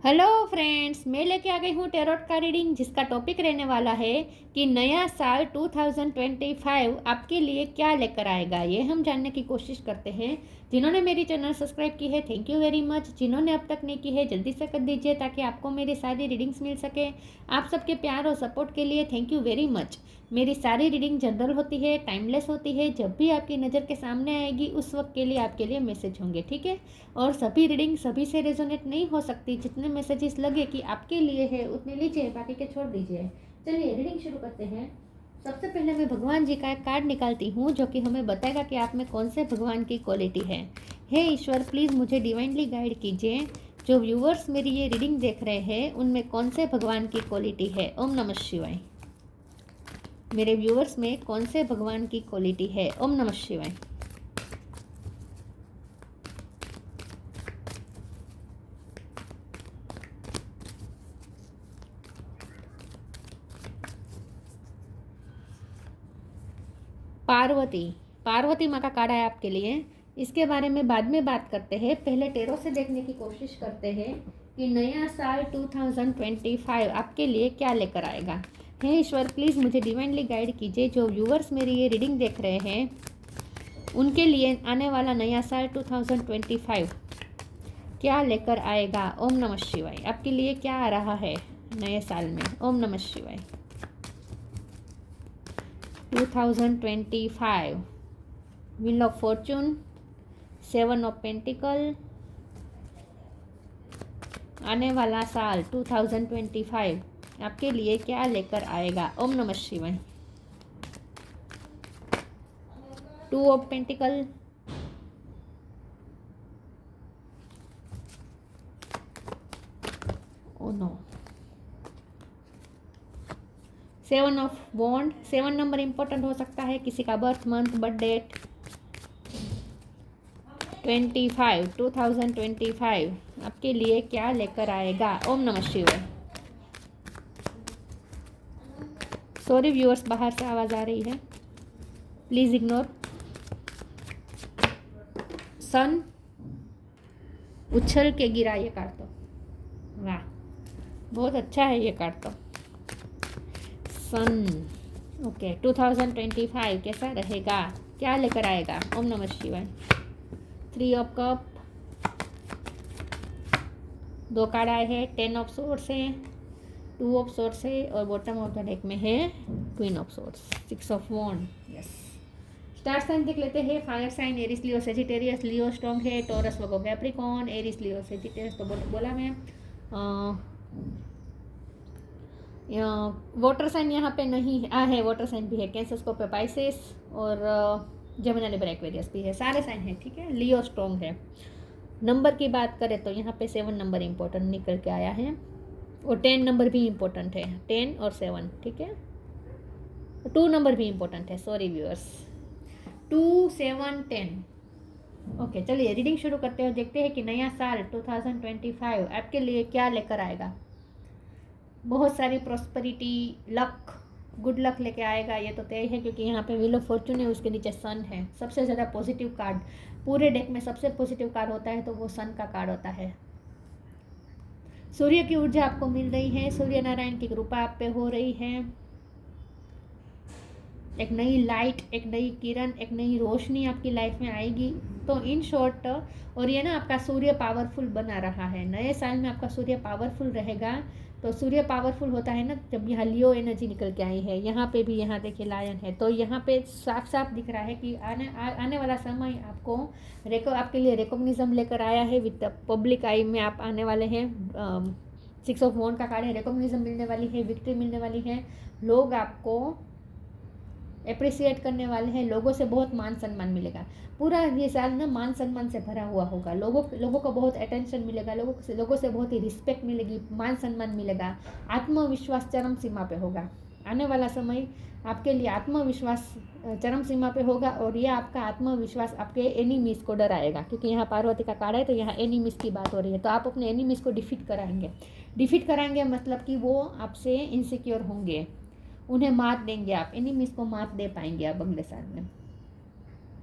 Hello friends, मैं लेके आ गई हूँ टेरोट का रीडिंग, जिसका टॉपिक रहने वाला है कि नया साल 2025 आपके लिए क्या लेकर आएगा। ये हम जानने की कोशिश करते हैं। जिन्होंने मेरी चैनल सब्सक्राइब की है, थैंक यू वेरी मच। जिन्होंने अब तक नहीं की है, जल्दी से कर दीजिए ताकि आपको मेरी सारी रीडिंग्स मिल सके। आप सबके प्यार और सपोर्ट के लिए थैंक यू वेरी मच। मेरी सारी रीडिंग जनरल होती है, टाइमलेस होती है। जब भी आपकी नज़र के सामने आएगी उस वक्त के लिए आपके लिए मैसेज होंगे, ठीक है। और सभी रीडिंग सभी से रेजोनेट नहीं हो सकती। जितने मैसेजेस लगे कि आपके लिए है उतने लीजिए, बाकी के छोड़ दीजिए। चलिए रीडिंग शुरू करते हैं। सबसे पहले मैं भगवान जी का एक कार्ड निकालती हूँ जो कि हमें बताएगा कि आप में कौन से भगवान की क्वालिटी है। हे ईश्वर, प्लीज़ मुझे डिवाइनली गाइड कीजिए। जो व्यूअर्स मेरी ये रीडिंग देख रहे हैं उनमें कौन से भगवान की क्वालिटी है। ओम नमः शिवाय। मेरे व्यूअर्स में कौन से भगवान की क्वालिटी है। ओम नमः शिवाय। पार्वती, पार्वती माँ का कार्ड है आपके लिए। इसके बारे में बाद में बात करते हैं, पहले टेरो से देखने की कोशिश करते हैं कि नया साल 2025 आपके लिए क्या लेकर आएगा। हे ईश्वर, प्लीज़ मुझे डिवाइनली गाइड कीजिए। जो व्यूअर्स मेरी ये रीडिंग देख रहे हैं उनके लिए आने वाला नया साल 2025 क्या लेकर आएगा। ओम नमः शिवाय। आपके लिए क्या आ रहा है नए साल में। ओम नमः शिवाय। 2025 wheel of Fortune, 7 of pentacle. आने वाला साल 2025 आपके लिए क्या लेकर आएगा। ओम नमः शिवाय। 2 of pentacle, oh no, 7 of wand. 7 number important हो सकता है, किसी का बर्थ मंथ, बर्थ डेट। 2025 आपके लिए क्या लेकर आएगा। ओम नमः शिवाय। सॉरी व्यूअर्स, बाहर से आवाज़ आ रही है, प्लीज़ इग्नोर। सन उछल के गिरा ये कार्ड तो, वाह बहुत अच्छा है ये कार्ड तो। सन, ओके। 2025 कैसा रहेगा, क्या लेकर आएगा। ओम नमः शिवाय। 3 ऑफ कप, 2 कार्ड आए हैं। 10 ऑफ सोर्स है, 2 ऑफ सोर्स है और बॉटम ऑफ द डेक में है queen of swords, 6 of wands. Yes. Star sign देख लेते हैं। Fire sign Aries Leo Sagittarius. Leo strong है, Taurus Virgo Capricorn. Aries Leo Sagittarius तो बोला मैं। वाटर साइन यहाँ पे नहीं है, वाटर साइन भी है। कैंसर, स्कॉर्पियो, पाइसेस और जेमिनी, लिब्रा, एक्वेरियस भी है। सारे साइन है, ठीक है। लियो स्ट्रॉन्ग है। नंबर की बात करें तो यहाँ पे 7 नंबर इम्पोर्टेंट निकल के आया है और 10 नंबर भी इम्पोर्टेंट है। 10 और 7, ठीक है। 2 नंबर भी इम्पोर्टेंट है, सॉरी व्यूअर्स। 2, 7, 10। ओके, चलिए रीडिंग शुरू करते हैं। देखते हैं कि नया साल 2025 आपके लिए क्या लेकर आएगा। बहुत सारी प्रॉस्पेरिटी, लक, गुड लक लेके आएगा, ये तो तय है, क्योंकि यहाँ पे व्हील ऑफ फॉर्चून है, उसके नीचे सन है। सबसे ज़्यादा पॉजिटिव कार्ड पूरे डेक में, सबसे पॉजिटिव कार्ड होता है तो वो सन का कार्ड होता है। सूर्य की ऊर्जा आपको मिल रही है, सूर्य नारायण की कृपा आप पे हो रही है। एक नई लाइट, एक नई किरण, एक नई रोशनी आपकी लाइफ में आएगी। तो इन शॉर्ट, और ये ना आपका सूर्य पावरफुल बना रहा है। नए साल में आपका सूर्य पावरफुल रहेगा। तो सूर्य पावरफुल होता है ना जब यहाँ लियो एनर्जी निकल के आई है। यहाँ पे भी, यहाँ देखिए लायन है, तो यहाँ पे साफ साफ दिख रहा है कि आने वाला समय आपको आपके लिए रिकॉग्निज्म लेकर आया है। विद पब्लिक आई में आप आने वाले हैं। 6 ऑफ वॉन्ड का कार्ड है। रिकॉग्निज्म मिलने वाली है, विक्ट्री मिलने वाली है। लोग आपको अप्रिसिएट करने वाले हैं, लोगों से बहुत मान सम्मान मिलेगा। पूरा ये साल ना मान सम्मान से भरा हुआ होगा। लोगों को बहुत अटेंशन मिलेगा, लोगों से बहुत ही रिस्पेक्ट मिलेगी, मान सम्मान मिलेगा। आत्मविश्वास चरम सीमा पे होगा। आने वाला समय आपके लिए आत्मविश्वास चरम सीमा पे होगा और ये आपका आत्मविश्वास आपके एनिमीज को डराएगा, क्योंकि यहाँ पार्वती का कार्ड है तो यहाँ एनिमीज की बात हो रही है। तो आप अपने एनिमीज को डिफीट कराएंगे मतलब कि वो आपसे इनसिक्योर होंगे, उन्हें मात देंगे आप, एनिमीज को मात दे पाएंगे आप अगले साल में।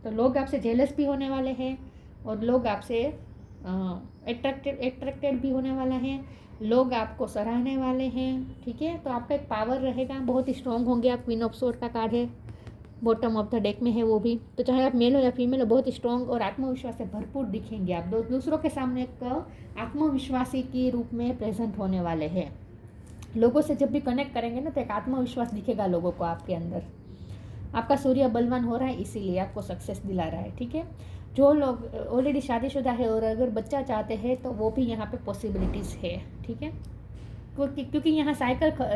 तो लोग आपसे जेलस भी होने वाले हैं और लोग आपसे एट्रैक्टेड भी होने वाला है, लोग आपको सराहने वाले हैं, ठीक है। तो आपका एक पावर रहेगा, बहुत ही स्ट्रांग होंगे आप। क्वीन ऑफ सोर्ड का कार्ड है, बॉटम ऑफ द डेक में है वो भी। तो चाहे आप मेल हो या फीमेल हो, बहुत ही स्ट्रांग और आत्मविश्वास से भरपूर दिखेंगे आप। दूसरों के सामने एक आत्मविश्वासी के रूप में प्रेजेंट होने वाले हैं। लोगों से जब भी कनेक्ट करेंगे ना तो एक आत्मविश्वास दिखेगा लोगों को आपके अंदर। आपका सूर्य बलवान हो रहा है, इसीलिए आपको सक्सेस दिला रहा है, ठीक है। जो लोग ऑलरेडी शादीशुदा है और अगर बच्चा चाहते हैं तो वो भी यहाँ पे पॉसिबिलिटीज़ है, ठीक है। क्योंकि यहाँ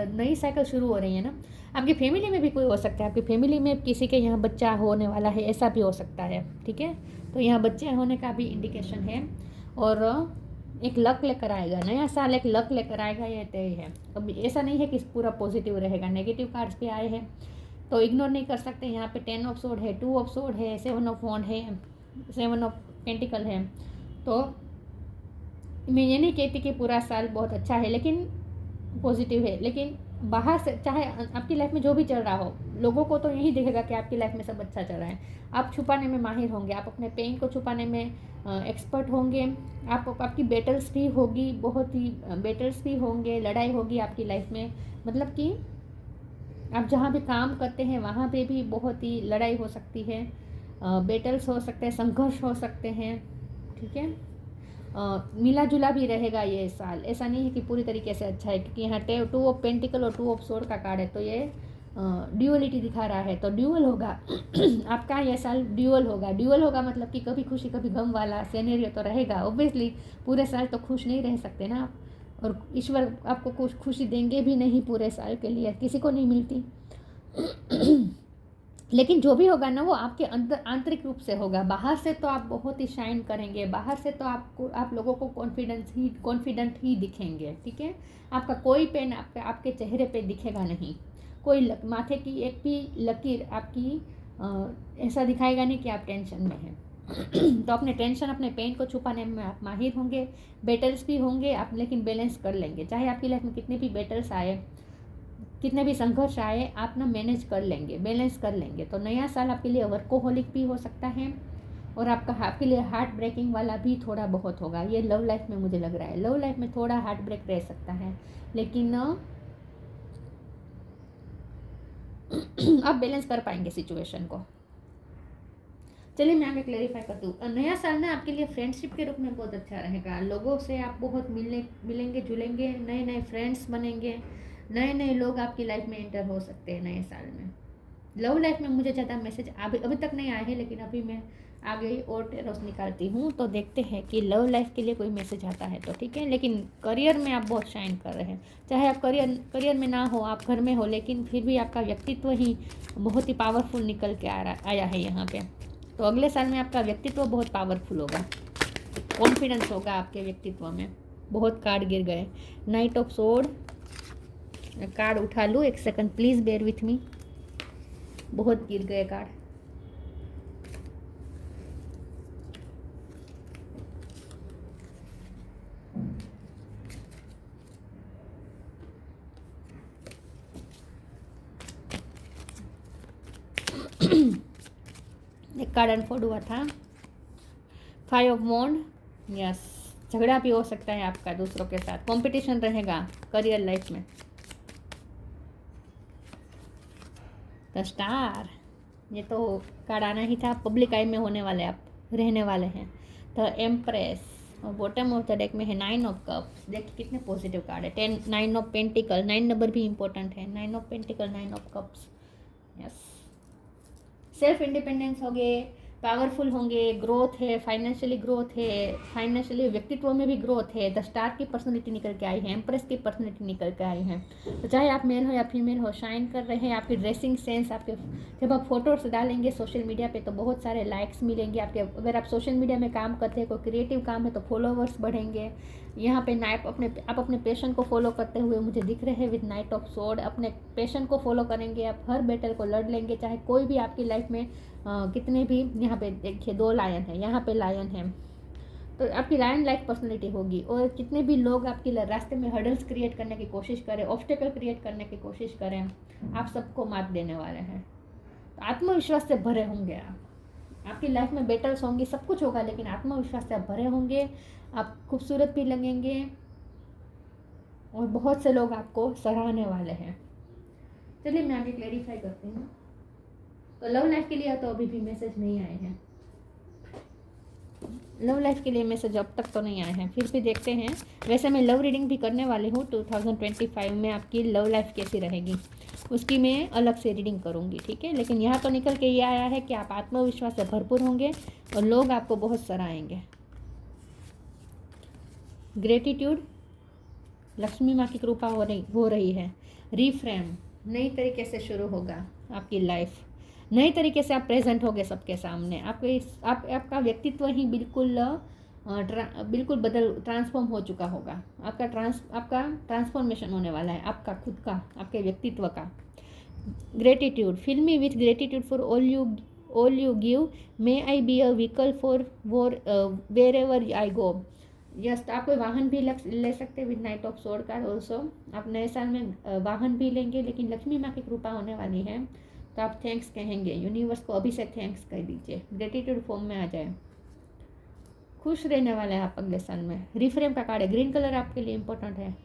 नई साइकिल शुरू हो रही है ना। आपकी फैमिली में भी कोई हो सकता है, आपकी फैमिली में किसी के यहाँ बच्चा होने वाला है, ऐसा भी हो सकता है, ठीक है। तो यहाँ बच्चे होने का भी इंडिकेशन है और एक लक लेकर आएगा, नया साल एक लक लेकर आएगा, ये तय है। अब ऐसा नहीं है कि पूरा पॉजिटिव रहेगा, नेगेटिव कार्ड्स भी आए हैं तो इग्नोर नहीं कर सकते। यहाँ पे 10 ऑफ सोर्ड है, 2 ऑफ सोर्ड है, 7 ऑफ वॉन्ड है, 7 ऑफ पेंटिकल है। तो मैं ये नहीं कहती कि पूरा साल बहुत अच्छा है, लेकिन पॉजिटिव है। लेकिन बाहर से चाहे आपकी लाइफ में जो भी चल रहा हो, लोगों को तो यही दिखेगा कि आपकी लाइफ में सब अच्छा चल रहा है। आप छुपाने में माहिर होंगे, आप अपने पेन को छुपाने में एक्सपर्ट होंगे। आपकी बैटल्स भी होगी, बहुत ही बैटल्स भी होंगे, लड़ाई होगी आपकी लाइफ में। मतलब कि आप जहाँ भी काम करते हैं वहाँ पे भी बहुत ही लड़ाई हो सकती है, बैटल्स हो सकते हैं, संघर्ष हो सकते हैं, ठीक है। मिला जुला भी रहेगा ये साल, ऐसा नहीं है कि पूरी तरीके से अच्छा है। क्योंकि यहाँ 2 ऑफ पेंटिकल और 2 ऑफ सोर्ड का कार्ड है, तो ये ड्यूअलिटी दिखा रहा है, तो ड्यूअल होगा आपका ये साल ड्यूअल होगा मतलब कि कभी खुशी कभी गम वाला सिनेरियो तो रहेगा। ऑब्वियसली पूरे साल तो खुश नहीं रह सकते ना आप, और ईश्वर आपको कुछ खुशी देंगे भी नहीं पूरे साल के लिए, किसी को नहीं मिलती लेकिन जो भी होगा ना वो आपके अंदर आंतरिक रूप से होगा। बाहर से तो आप बहुत ही शाइन करेंगे, बाहर से तो आप लोगों को कॉन्फिडेंट ही दिखेंगे, ठीक है। आपका कोई पेन आपके चेहरे पे दिखेगा नहीं, कोई माथे की एक भी लकीर आपकी ऐसा दिखाएगा नहीं कि आप टेंशन में हैं तो अपने टेंशन, अपने पेन को छुपाने में आप माहिर होंगे। बैटल्स भी होंगे आप, लेकिन बैलेंस कर लेंगे। चाहे आपकी लाइफ में कितने भी बैटल्स आए, कितने भी संघर्ष आए, आप ना मैनेज कर लेंगे, बैलेंस कर लेंगे। तो नया साल आपके लिए वर्कोहोलिक भी हो सकता है और आपके लिए हार्ट ब्रेकिंग वाला भी थोड़ा बहुत होगा। ये लव लाइफ में मुझे लग रहा है, लव लाइफ में थोड़ा हार्ट ब्रेक रह सकता है, लेकिन आप बैलेंस कर पाएंगे सिचुएशन को। चलिए मैं आगे क्लेरिफाई कर दूँ। नया साल ना आपके लिए फ्रेंडशिप के रूप में बहुत अच्छा रहेगा। लोगों से आप बहुत मिलेंगे जुलेंगे, नए नए फ्रेंड्स बनेंगे, नए नए लोग आपकी लाइफ में एंटर हो सकते हैं नए साल में। लव लाइफ में मुझे ज़्यादा मैसेज अभी तक नहीं आए हैं, लेकिन अभी मैं आगे और टेरोस निकालती हूँ तो देखते हैं कि लव लाइफ के लिए कोई मैसेज आता है तो ठीक है। लेकिन करियर में आप बहुत शाइन कर रहे हैं, चाहे आप करियर में ना हो, आप घर में हो, लेकिन फिर भी आपका व्यक्तित्व ही बहुत ही पावरफुल निकल के आया है यहाँ पे। तो अगले साल में आपका व्यक्तित्व बहुत पावरफुल होगा, कॉन्फिडेंस होगा आपके व्यक्तित्व में। बहुत कार्ड गिर गए, नाइट ऑफ सोर्ड कार्ड उठा लूँ, एक second please bear with me, बहुत गिर गए कार्ड। एक कार्ड अनफोल्ड हुआ था, 5 ऑफ वॉन्ड। यस, झगड़ा भी हो सकता है आपका दूसरों के साथ, कंपटीशन रहेगा करियर लाइफ में। द स्टार, ये तो कार्ड आना ही था, पब्लिक आई में होने वाले आप रहने वाले हैं। द एम्प्रेस और बॉटम ऑफ द डेक में है 9 ऑफ कप्स। देखिए कितने पॉजिटिव कार्ड है। 9 ऑफ पेंटिकल, 9 नंबर भी इंपॉर्टेंट है। 9 of pentacle, 9 of cups. Yes, self independence हो गए, पावरफुल होंगे, ग्रोथ है, फाइनेंशियली ग्रोथ है, फाइनेंशियली व्यक्तित्व में भी ग्रोथ है। द स्टार की पर्सनैलिटी निकल के आई है, एम्प्रेस की पर्सनैलिटी निकल के आई है। तो चाहे आप मेल हो या फीमेल हो, शाइन कर रहे हैं। आपकी ड्रेसिंग सेंस, आपके जब आप फोटोज डालेंगे सोशल मीडिया पे तो बहुत सारे लाइक्स मिलेंगे आपके। अगर आप सोशल मीडिया में काम करते हैं, कोई क्रिएटिव काम है तो फॉलोवर्स बढ़ेंगे। यहाँ पे आप अपने पैशन को फॉलो करते हुए मुझे दिख रहे हैं विद नाइट ऑफ सोर्ड। अपने पैशन को फॉलो करेंगे, आप हर बैटल को लड़ लेंगे, चाहे कोई भी आपकी लाइफ में कितने भी। यहाँ पे देखिए 2 लायन है, यहाँ पे लायन है, तो आपकी लायन लाइक पर्सनैलिटी होगी। और कितने भी लोग आपके रास्ते में हर्डल्स क्रिएट करने की कोशिश करें, ऑब्स्टेकल क्रिएट करने की कोशिश करें, आप सबको मात देने वाले हैं। तो आत्मविश्वास से भरे होंगे आप, आपकी लाइफ में बैटल्स होंगी, सब कुछ होगा, लेकिन आत्मविश्वास से आप भरे होंगे, आप खूबसूरत भी लगेंगे और बहुत से लोग आपको सराहने वाले हैं। चलिए मैं आगे क्लेरिफाई करती हूँ। तो लव लाइफ के लिए तो अभी भी मैसेज नहीं आए हैं, लव लाइफ के लिए मैसेज अब तक तो नहीं आए हैं, फिर भी देखते हैं। वैसे मैं लव रीडिंग भी करने वाली हूँ 2025 में, आपकी लव लाइफ कैसी रहेगी उसकी मैं अलग से रीडिंग करूँगी, ठीक है। लेकिन यहाँ तो निकल के ये आया है कि आप आत्मविश्वास से भरपूर होंगे और लोग आपको बहुत सराहेंगे। ग्रेटिट्यूड, लक्ष्मी माँ की कृपा हो रही है। रीफ्रेम, नई तरीके से शुरू होगा आपकी लाइफ, नए तरीके से आप प्रेजेंट होगे सबके सामने। आपका व्यक्तित्व ही बिल्कुल ट्रांसफॉर्म हो चुका होगा। आपका ट्रांसफॉर्मेशन होने वाला है, आपका खुद का, आपके व्यक्तित्व का। Gratitude, fill me with gratitude for all you give, may I be a vehicle for wherever I go. Yes, आप कोई वाहन भी ले सकते हैं with knight of sword card also. आप नए साल में वाहन भी लेंगे, लेकिन लक्ष्मी माँ की कृपा होने वाली है तो आप थैंक्स कहेंगे। यूनिवर्स को अभी से थैंक्स कह दीजिए, ग्रेटिट्यूड फॉर्म में आ जाए। खुश रहने वाले हैं आप अगले साल में। रिफ्रेम का कार्ड है, ग्रीन कलर आपके लिए इंपॉर्टेंट है।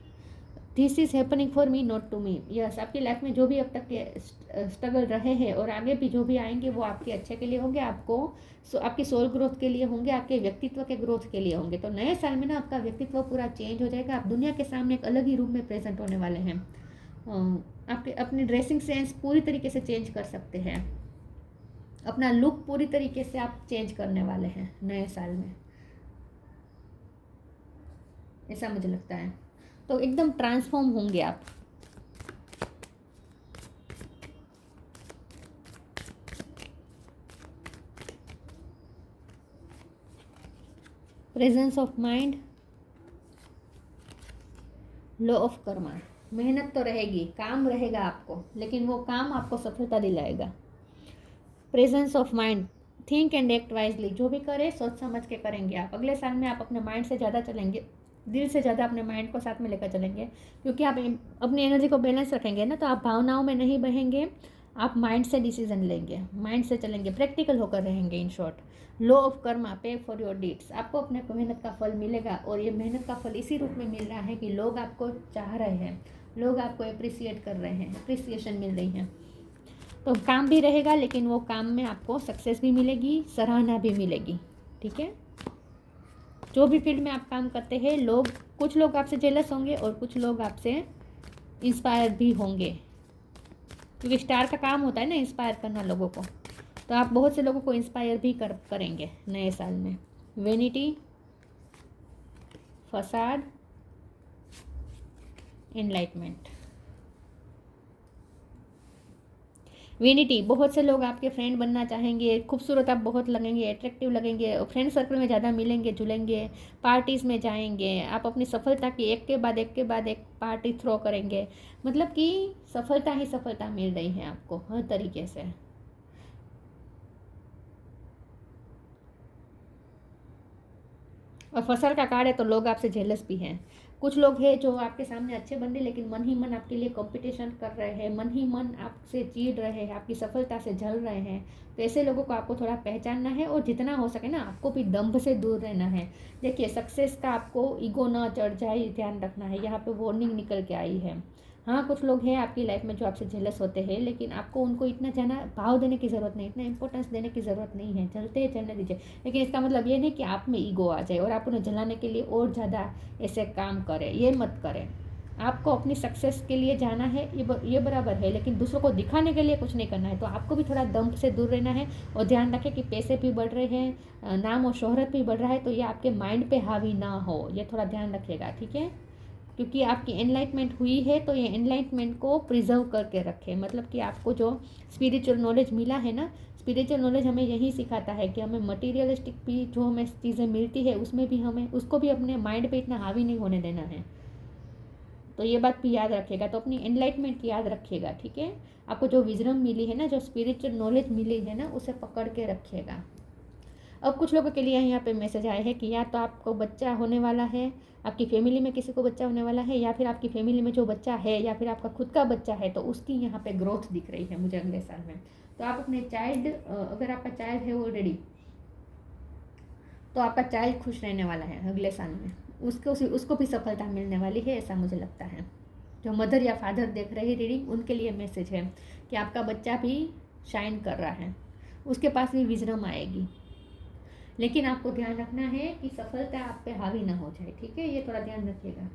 This is happening for me not to me. Yes, आपकी लाइफ में जो भी अब तक के स्ट्रगल रहे हैं और आगे भी जो भी आएंगे वो आपके अच्छे के लिए होंगे, आपकी सोल ग्रोथ के लिए होंगे, आपके व्यक्तित्व के ग्रोथ के लिए होंगे। तो नए साल में ना आपका व्यक्तित्व पूरा चेंज हो जाएगा, आप दुनिया के सामने एक अलग ही रूप में प्रेजेंट होने वाले हैं। आपके अपनी ड्रेसिंग सेंस पूरी तरीके से चेंज कर सकते हैं, अपना लुक पूरी तरीके से आप चेंज करने वाले हैं नए साल में, ऐसा मुझे लगता है। तो एकदम ट्रांसफॉर्म होंगे आप। Presence of mind, law of Karma. मेहनत तो रहेगी, काम रहेगा आपको, लेकिन वो काम आपको सफलता दिलाएगा। Presence of mind, think and act wisely. जो भी करें सोच समझ के करेंगे आप। अगले साल में आप अपने माइंड से ज़्यादा चलेंगे, दिल से ज़्यादा अपने माइंड को साथ में लेकर चलेंगे, क्योंकि आप अपनी एनर्जी को बैलेंस रखेंगे ना, तो आप भावनाओं में नहीं बहेंगे, आप माइंड से डिसीजन लेंगे, माइंड से चलेंगे, प्रैक्टिकल होकर रहेंगे। In short, law of Karma, पे फॉर योर डीड्स। आपको अपने मेहनत का फल मिलेगा, और ये मेहनत का फल इसी रूप में मिल रहा है कि लोग आपको चाह रहे हैं, लोग आपको अप्रिसिएट कर रहे हैं, अप्रिसिएशन मिल रही है। तो काम भी रहेगा, लेकिन वो काम में आपको सक्सेस भी मिलेगी, सराहना भी मिलेगी, ठीक है। जो भी फील्ड में आप काम करते हैं, कुछ लोग आपसे जेलस होंगे और कुछ लोग आपसे इंस्पायर भी होंगे, क्योंकि स्टार का काम होता है ना इंस्पायर करना लोगों को। तो आप बहुत से लोगों को इंस्पायर भी करेंगे नए साल में। वेनिटी, फसाद, एनलाइटमेंट। वेनिटी, बहुत से लोग आपके फ्रेंड बनना चाहेंगे, खूबसूरत आप बहुत लगेंगे, अट्रैक्टिव लगेंगे, फ्रेंड सर्कल में ज़्यादा मिलेंगे जुलेंगे, पार्टीज़ में जाएंगे, आप अपनी सफलता की एक के बाद एक पार्टी थ्रो करेंगे। मतलब कि सफलता ही सफलता मिल रही है आपको हर तरीके से। और फसल का कार्ड है तो लोग आपसे जेलस भी हैं। कुछ लोग हैं जो आपके सामने अच्छे बन रहे, लेकिन मन ही मन आपके लिए कंपटीशन कर रहे हैं, मन ही मन आपसे चीड़ रहे हैं, आपकी सफलता से जल रहे हैं। तो ऐसे लोगों को आपको थोड़ा पहचानना है, और जितना हो सके ना आपको भी दंभ से दूर रहना है। देखिए, सक्सेस का आपको ईगो ना चढ़ जाए, ध्यान रखना है। यहाँ पे वार्निंग निकल के आई है। हाँ, कुछ लोग हैं आपकी लाइफ में जो आपसे जेलस होते हैं, लेकिन आपको उनको इतना ज़्यादा भाव देने की ज़रूरत नहीं, इतना इंपॉर्टेंस देने की ज़रूरत नहीं है। चलते हैं, चलने दीजिए। लेकिन इसका मतलब ये नहीं कि आप में ईगो आ जाए और आप उन्हें जलाने के लिए और ज़्यादा ऐसे काम करें, ये मत करें। आपको अपनी सक्सेस के लिए जाना है, ये बराबर है, लेकिन दूसरों को दिखाने के लिए कुछ नहीं करना है। तो आपको भी थोड़ा दंभ से दूर रहना है, और ध्यान रखें कि पैसे भी बढ़ रहे हैं, नाम और शोहरत भी बढ़ रहा है, तो ये आपके माइंड पे हावी ना हो, ये थोड़ा ध्यान रखिएगा, ठीक है। क्योंकि आपकी एनलाइटमेंट हुई है, तो ये एनलाइटमेंट को प्रिजर्व करके रखें। मतलब कि आपको जो स्पिरिचुअल नॉलेज मिला है ना, स्पिरिचुअल नॉलेज हमें यही सिखाता है कि हमें मटेरियलिस्टिक भी जो हमें चीज़ें मिलती है, उसमें भी हमें उसको भी अपने माइंड पे इतना हावी नहीं होने देना है। तो ये बात भी याद रखिएगा। तो अपनी एनलाइटमेंट याद रखिएगा, ठीक है। आपको जो विजडम मिली है ना, जो स्पिरिचुअल नॉलेज मिली है ना, उसे पकड़ के रखिएगा। अब कुछ लोगों के लिए यहाँ पे मैसेज आया है कि या तो आपको बच्चा होने वाला है, आपकी फैमिली में किसी को बच्चा होने वाला है, या फिर आपकी फैमिली में जो बच्चा है या फिर आपका खुद का बच्चा है, तो उसकी यहाँ पे ग्रोथ दिख रही है मुझे अगले साल में। तो आप अपने चाइल्ड, अगर आपका चाइल्ड है ऑलरेडी, तो आपका चाइल्ड खुश रहने वाला है अगले साल में, उसको भी सफलता मिलने वाली है, ऐसा मुझे लगता है। जो मदर या फादर देख रहे हैं रीडिंग, उनके लिए मैसेज है कि आपका बच्चा भी शाइन कर रहा है, उसके पास भी विजडम आएगी। लेकिन आपको ध्यान रखना है कि सफलता आप पे हावी ना हो जाए, ठीक है, ये थोड़ा ध्यान रखिएगा।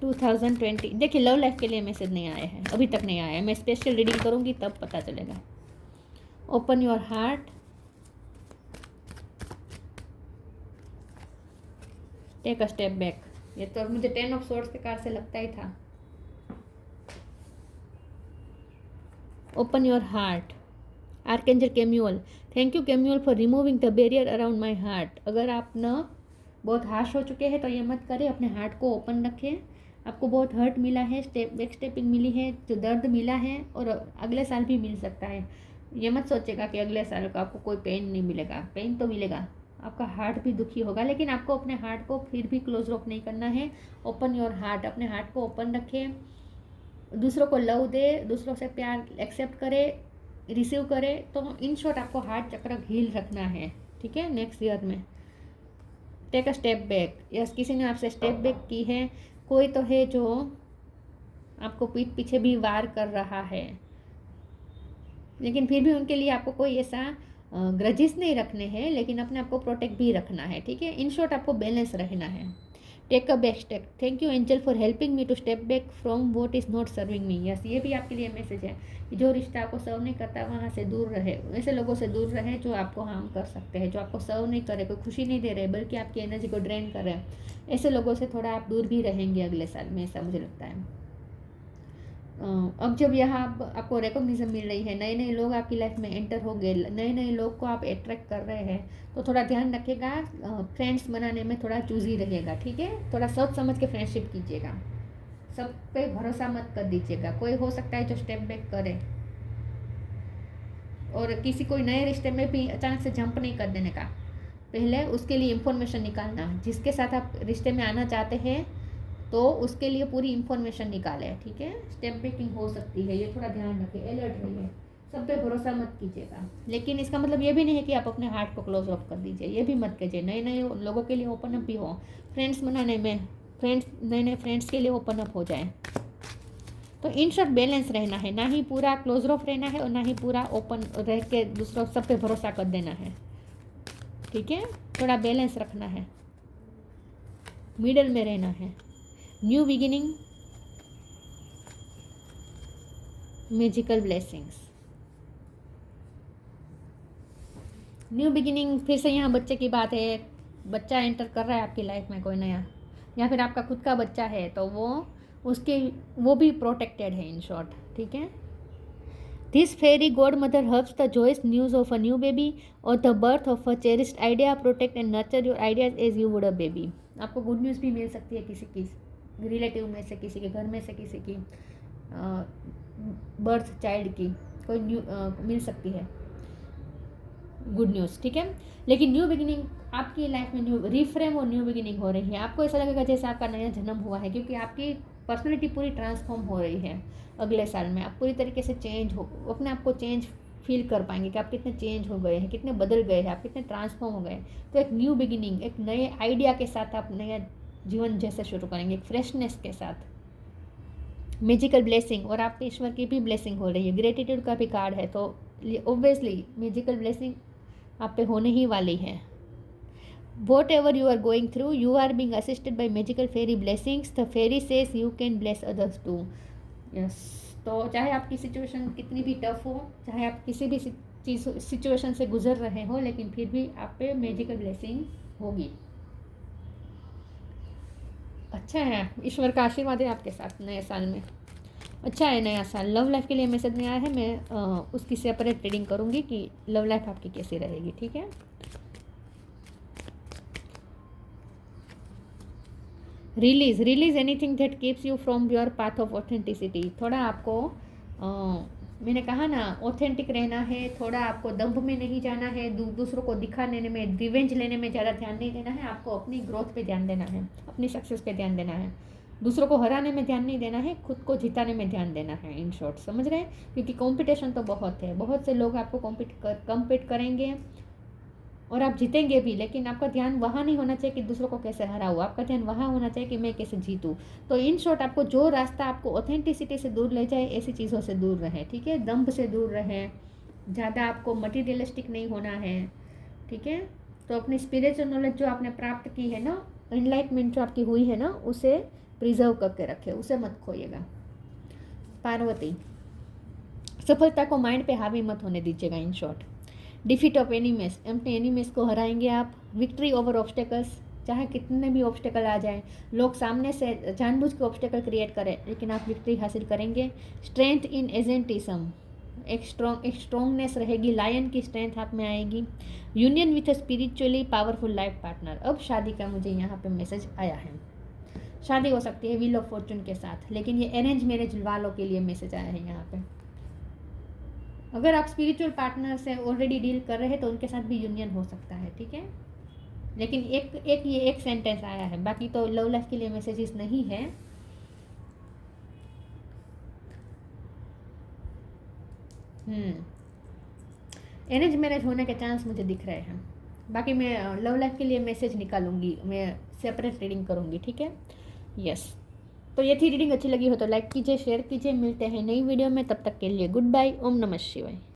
टू 2020, देखिए लव लाइफ के लिए मैसेज नहीं आया है, अभी तक नहीं आया है, मैं स्पेशल रीडिंग करूंगी तब पता चलेगा। Open your heart, take a step back, ये तो मुझे 10 ऑफ सोर्ड्स के कार्ड से लगता ही था। Open your heart, archangel Chamuel, thank you Chamuel for removing the barrier around my heart. अगर आप न बहुत हार्श हो चुके हैं तो ये मत करें, अपने हार्ट को ओपन रखें। आपको बहुत हर्ट मिला है, बैक स्टेपिंग मिली है, जो दर्द मिला है, और अगले साल भी मिल सकता है। ये मत सोचेगा कि अगले साल को आपको कोई पेन नहीं मिलेगा, पेन तो मिलेगा, आपका हार्ट भी दुखी होगा, लेकिन आपको अपने हार्ट को फिर भी क्लोज ऑफ नहीं करना है। ओपन योर हार्ट, अपने हार्ट को ओपन रखें, दूसरों को लव दे, दूसरों से प्यार एक्सेप्ट करे, रिसीव करे। तो इन शॉर्ट आपको हार्ट चक्र हील रखना है, ठीक है, नेक्स्ट ईयर में। Take a step back, yes, किसी ने आपसे स्टेप बैक की है, कोई तो है जो आपको पीठ पीछे भी वार कर रहा है, लेकिन फिर भी उनके लिए आपको कोई ऐसा ग्रजिस नहीं रखने हैं, लेकिन अपने आप को प्रोटेक्ट भी रखना है, ठीक है। इन शॉर्ट आपको बैलेंस रहना है। Take a back step, thank you angel for helping me to step back from what is not serving me. Yes, ये भी आपके लिए मैसेज है कि जो रिश्ता आपको सर्व नहीं करता वहाँ से दूर रहे, ऐसे लोगों से दूर रहे जो आपको हार्म कर सकते हैं, जो आपको सर्व नहीं करे, कोई खुशी नहीं दे रहे बल्कि आपकी एनर्जी को ड्रेन कर रहे हैं। ऐसे लोगों से थोड़ा आप दूर भी रहेंगे अगले साल में, ऐसा मुझे लगता है। अब जब यहाँ आपको रिकॉग्निशन मिल रही है, नए नए लोग आपकी लाइफ में एंटर हो गए, नए नए लोग को आप अट्रैक्ट कर रहे हैं, तो थोड़ा ध्यान रखिएगा, फ्रेंड्स बनाने में थोड़ा चूजी रहिएगा, ठीक है। थोड़ा सोच समझ के फ्रेंडशिप कीजिएगा, सब पे भरोसा मत कर दीजिएगा। कोई हो सकता है जो स्टेप बैक करे, और किसी कोई नए रिश्ते में भी अचानक से जंप नहीं कर देने का, पहले उसके लिए इंफॉर्मेशन निकालना, जिसके साथ आप रिश्ते में आना चाहते हैं तो उसके लिए पूरी इंफॉर्मेशन निकाले, ठीक है। स्टेप बैकिंग हो सकती है, ये थोड़ा ध्यान रखें, अलर्ट रहिए, सब पे भरोसा मत कीजिएगा। लेकिन इसका मतलब ये भी नहीं है कि आप अपने हार्ट को क्लोज ऑफ कर दीजिए, ये भी मत कीजिए। नए नए लोगों के लिए ओपन अप भी हो, फ्रेंड्स बनाने में नए नए फ्रेंड्स के लिए ओपन अप हो जाए। तो इन शॉर्ट बैलेंस रहना है, ना ही पूरा क्लोज ऑफ रहना है और ना ही पूरा ओपन रह के दूसरों सब पे भरोसा कर देना है, ठीक है। थोड़ा बैलेंस रखना है, मिडल में रहना है। New beginning, magical blessings, new beginning, फिर से यहाँ बच्चे की बात है, बच्चा एंटर कर रहा है आपकी लाइफ में कोई नया, या फिर आपका खुद का बच्चा है तो वो भी प्रोटेक्टेड है इन शॉर्ट, ठीक है। This fairy godmother heralds the joyous news of a new baby और the birth of a cherished idea, protect and nurture your ideas as you would a baby. आपको गुड न्यूज़ भी मिल सकती है, किसी की रिलेटिव में से, किसी के घर में से किसी की बर्थ चाइल्ड की कोई मिल सकती है गुड न्यूज़, ठीक है। लेकिन न्यू बिगिनिंग आपकी लाइफ में न्यू रिफ्रेम और न्यू बिगिनिंग हो रही है। आपको ऐसा लगेगा जैसे आपका नया जन्म हुआ है, क्योंकि आपकी पर्सनैलिटी पूरी ट्रांसफॉर्म हो रही है। अगले साल में आप पूरी तरीके से चेंज हो, अपने आप को चेंज फील कर पाएंगे कि आप कितने चेंज हो गए हैं, कितने बदल गए हैं, आप कितने ट्रांसफॉर्म हो गए। तो एक न्यू बिगिनिंग, एक नए आइडिया के साथ आप नया जीवन जैसे शुरू करेंगे, एक फ्रेशनेस के साथ। मैजिकल ब्लेसिंग, और आपके ईश्वर की भी ब्लेसिंग हो रही है, ग्रेटिट्यूड का भी कार्ड है, तो ऑब्वियसली मैजिकल ब्लेसिंग आप पे होने ही वाली है। Whatever you are going through, you are being assisted by magical fairy blessings, the fairy says you can bless others too. Yes, तो चाहे आपकी सिचुएशन कितनी भी टफ हो, चाहे आप किसी भी चीज़ सिचुएशन से गुजर रहे हो, लेकिन फिर भी आप पे मैजिकल ब्लेसिंग होगी। अच्छा है, ईश्वर का आशीर्वाद है आपके साथ नए साल में। अच्छा है नया साल। लव लाइफ के लिए मैसेज नहीं आया है, मैं उसकी सेपरेट रीडिंग करूँगी कि लव लाइफ आपकी कैसी रहेगी, ठीक है। Release anything that keeps you from your path of authenticity. थोड़ा आपको मैंने कहा ना, ऑथेंटिक रहना है, थोड़ा आपको दंभ में नहीं जाना है, दूसरों को दिखाने में, रिवेंज लेने में ज़्यादा ध्यान नहीं देना है, आपको अपनी ग्रोथ पे ध्यान देना है, अपनी सक्सेस पे ध्यान देना है। दूसरों को हराने में ध्यान नहीं देना है, खुद को जिताने में ध्यान देना है, इन शॉर्ट, समझ रहे हैं? क्योंकि कंपटीशन तो बहुत है, बहुत से लोग आपको कम्पीट करेंगे और आप जीतेंगे भी, लेकिन आपका ध्यान वहाँ नहीं होना चाहिए कि दूसरों को कैसे हराऊँ, आपका ध्यान वहाँ होना चाहिए कि मैं कैसे जीतूँ। तो इन शॉर्ट, आपको जो रास्ता आपको ऑथेंटिसिटी से दूर ले जाए, ऐसी चीज़ों से दूर रहे, ठीक है? दंभ से दूर रहे, ज़्यादा आपको मटीरियलिस्टिक नहीं होना है, ठीक है? तो अपनी स्पिरिचुअल नॉलेज जो आपने प्राप्त की है ना, एनलाइटमेंट जो आपकी हुई है ना, उसे प्रिजर्व करके रखे, उसे मत खोइएगा। पार्वती, सफलता को माइंड पे हावी मत होने दीजिएगा, in short. Defeat of enemies, अपने एनिमीज को हराएंगे आप। विक्ट्री ओवर ऑब्स्टेकल्स, चाहे कितने भी ऑब्स्टेकल आ जाए, लोग सामने से जानबूझ के ऑब्स्टेकल क्रिएट करें, लेकिन आप विक्ट्री हासिल करेंगे। स्ट्रेंथ इन एजेंटिज्म, एक स्ट्रॉन्गनेस रहेगी, लायन की स्ट्रेंथ आप में आएगी। Union with a spiritually powerful life partner, अब शादी का मुझे यहाँ पे मैसेज आया है। शादी हो सकती है व्हील ऑफ फॉर्चून के साथ, लेकिन ये अरेंज मैरिज वालों के लिए मैसेज आया है यहाँ पे। अगर आप स्पिरिचुअल पार्टनर से ऑलरेडी डील कर रहे हैं तो उनके साथ भी यूनियन हो सकता है, ठीक है? लेकिन एक सेंटेंस आया है, बाकी तो लव लाइफ के लिए मैसेजेस नहीं है। अरेंज मैरिज होने के चांस मुझे दिख रहे हैं, बाकी मैं लव लाइफ के लिए मैसेज निकालूंगी, मैं सेपरेट रीडिंग करूंगी, ठीक है? यस। तो ये थी रीडिंग, अच्छी लगी हो तो लाइक कीजिए, शेयर कीजिए, मिलते हैं नई वीडियो में, तब तक के लिए गुड बाय, ओम नमः शिवाय।